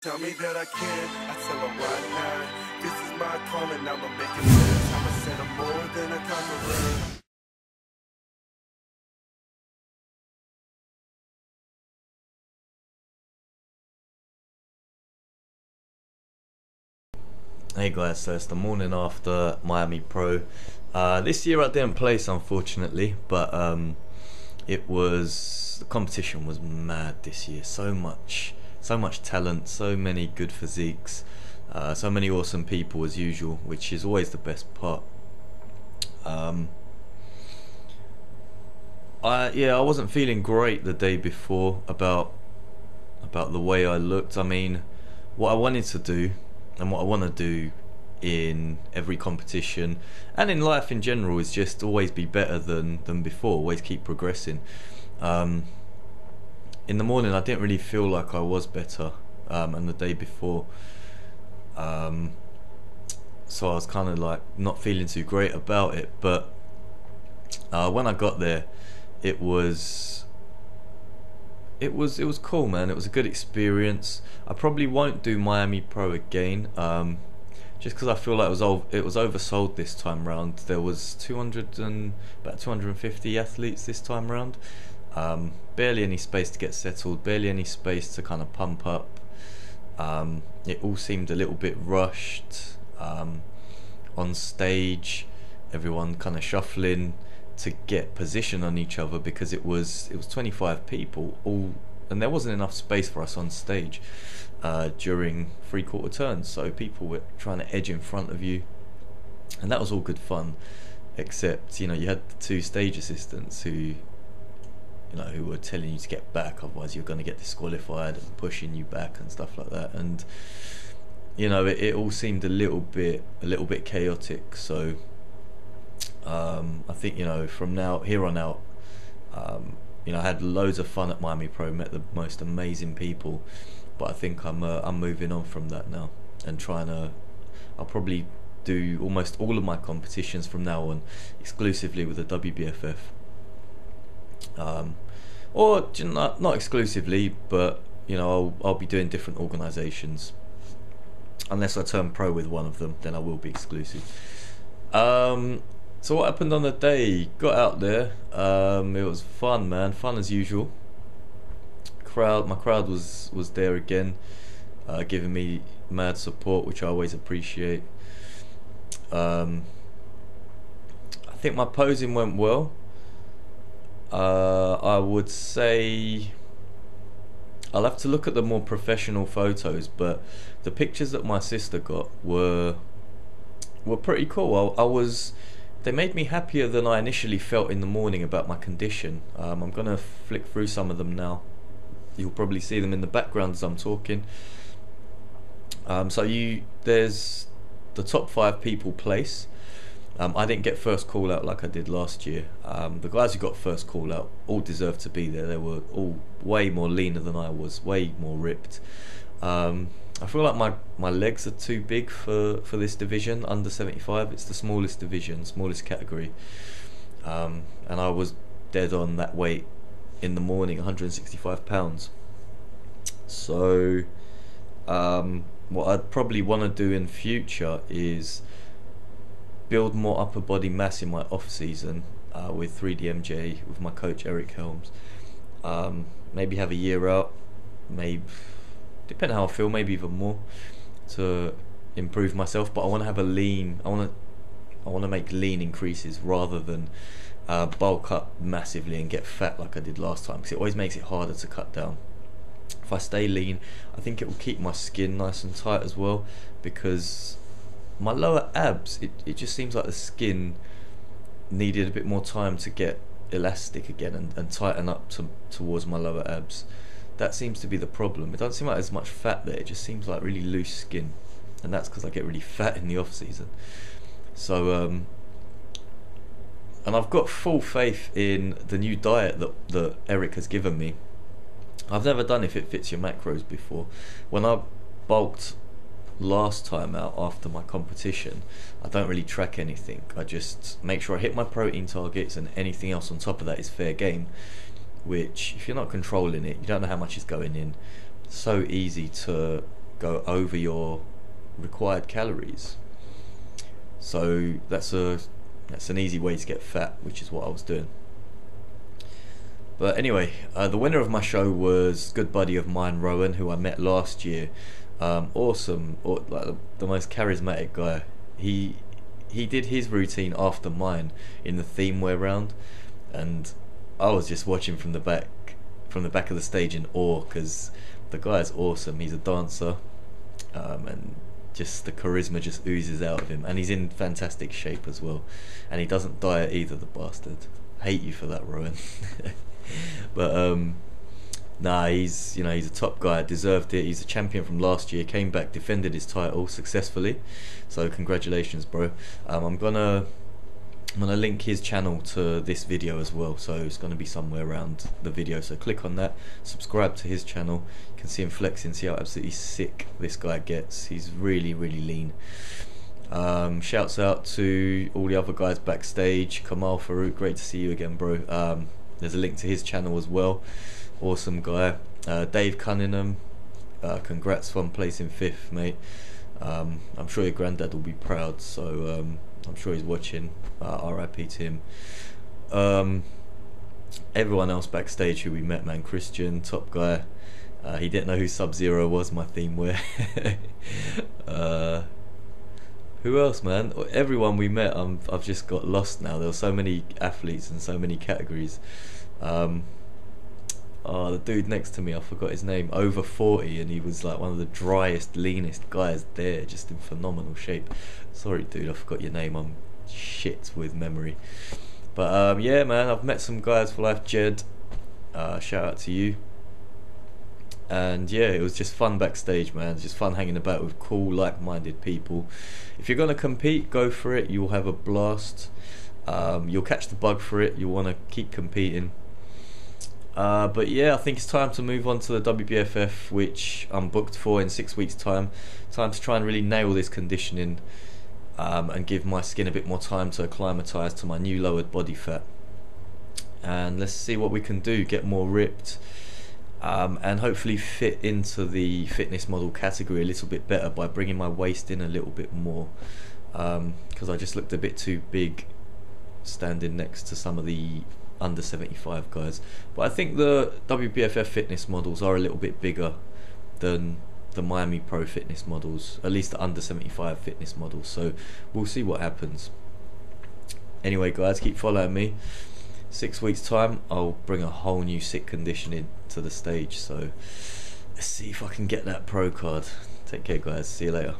Tell me that I can, I tell them why not. This is my calling, I'ma make it last. I'ma set them more than a conqueror. Hey guys, so it's the morning after Miami Pro. This year I didn't place, unfortunately, but the competition was mad this year. So much talent, so many good physiques, so many awesome people as usual, which is always the best part. I wasn't feeling great the day before about the way I looked. I mean, what I wanted to do and what I want to do in every competition and in life in general is just always be better than before, always keep progressing. In the morning I didn't really feel like I was better, and the day before, so I was kind of like not feeling too great about it, but when I got there it was cool, man. It was a good experience. I probably won't do Miami Pro again, just because I feel like it was oversold this time round. There was about 250 athletes this time round. Barely any space to get settled, barely any space to kind of pump up. It all seemed a little bit rushed. On stage, everyone kind of shuffling to get position on each other because it was 25 people all, and there wasn't enough space for us on stage during three-quarter turns, so people were trying to edge in front of you, and that was all good fun, except you had the two stage assistants who were telling you to get back, otherwise you're going to get disqualified, and pushing you back and stuff like that, and it all seemed a little bit chaotic. So I think from here on out, I had loads of fun at Miami Pro, met the most amazing people, but I think I'm moving on from that now, and I'll probably do almost all of my competitions from now on exclusively with the WBFF, or not exclusively, but I'll be doing different organisations. Unless I turn pro with one of them, then I will be exclusive. So what happened on the day? Got out there. It was fun, man. Fun as usual. My crowd was there again, giving me mad support, which I always appreciate. I think my posing went well. I would say I'll have to look at the more professional photos, but the pictures that my sister got were pretty cool. They made me happier than I initially felt in the morning about my condition. I'm gonna flick through some of them now. You'll probably see them in the background as I'm talking. There's the top 5 people place. I didn't get first call out like I did last year. The guys who got first call out all deserved to be there. They were all way more leaner than I was, way more ripped. I feel like my legs are too big for this division, under 75. It's the smallest division, smallest category, and I was dead on that weight in the morning, 165 pounds. So what I'd probably want to do in future is build more upper body mass in my off season with 3DMJ, with my coach Eric Helms. Maybe have a year out, maybe, depending how I feel, maybe even more, to improve myself. But I want to have I want to make lean increases rather than bulk up massively and get fat like I did last time, because it always makes it harder to cut down. If I stay lean, I think it will keep my skin nice and tight as well, because my lower abs, it just seems like the skin needed a bit more time to get elastic again and tighten up towards my lower abs. That seems to be the problem. It doesn't seem like there's much fat there, it just seems like really loose skin, and that's because I get really fat in the off season. So and I've got full faith in the new diet that Eric has given me. I've never done If It Fits Your Macros before. When I bulked last time out after my competition, I don't really track anything. I just make sure I hit my protein targets, and anything else on top of that is fair game, which if you're not controlling it, you don't know how much is going in. So easy to go over your required calories. So that's an easy way to get fat, which is what I was doing. But anyway, the winner of my show was a good buddy of mine, Rowan, who I met last year. Awesome, like the most charismatic guy. He did his routine after mine in the themeware round, and I was just watching from the back of the stage in awe, because the guy's awesome. He's a dancer, and just the charisma just oozes out of him, and he's in fantastic shape as well, and he doesn't diet either, the bastard. Hate you for that, Rowan. But nah, he's a top guy, deserved it. He's a champion from last year, came back, defended his title successfully, so congratulations, bro. I'm gonna link his channel to this video as well, so it's gonna be somewhere around the video, so click on that, subscribe to his channel. You can see him flexing, see how absolutely sick this guy gets. He's really, really lean. Shouts out to all the other guys backstage. Kamal, Farouk, great to see you again, bro. There's a link to his channel as well. Awesome guy. Dave Cunningham, congrats on placing 5th, mate. I'm sure your granddad will be proud, so I'm sure he's watching. RIP to him. Everyone else backstage who we met, man. Christian, top guy. He didn't know who Sub-Zero was, my themeware. Who else, man? Everyone we met, I've just got lost now. There were so many athletes and so many categories. The dude next to me, I forgot his name, over 40, and he was like one of the driest, leanest guys there, just in phenomenal shape. Sorry dude, I forgot your name, I'm shit with memory. But yeah, man, I've met some guys for life. Jed, shout out to you. And yeah, it was just fun backstage, man. Just fun hanging about with cool, like-minded people. If you're gonna compete, go for it. You'll have a blast. You'll catch the bug for it. You'll want to keep competing. But yeah, I think it's time to move on to the WBFF, which I'm booked for in 6 weeks' time. Time to try and really nail this conditioning, and give my skin a bit more time to acclimatise to my new lowered body fat. And let's see what we can do. Get more ripped. And hopefully fit into the fitness model category a little bit better by bringing my waist in a little bit more, because I just looked a bit too big standing next to some of the under 75 guys. But I think the WBFF fitness models are a little bit bigger than the Miami Pro fitness models, at least the under 75 fitness models, so we'll see what happens. Anyway guys, keep following me. 6 weeks time, I'll bring a whole new sick conditioning to the stage, so let's see if I can get that pro card. Take care guys, see you later.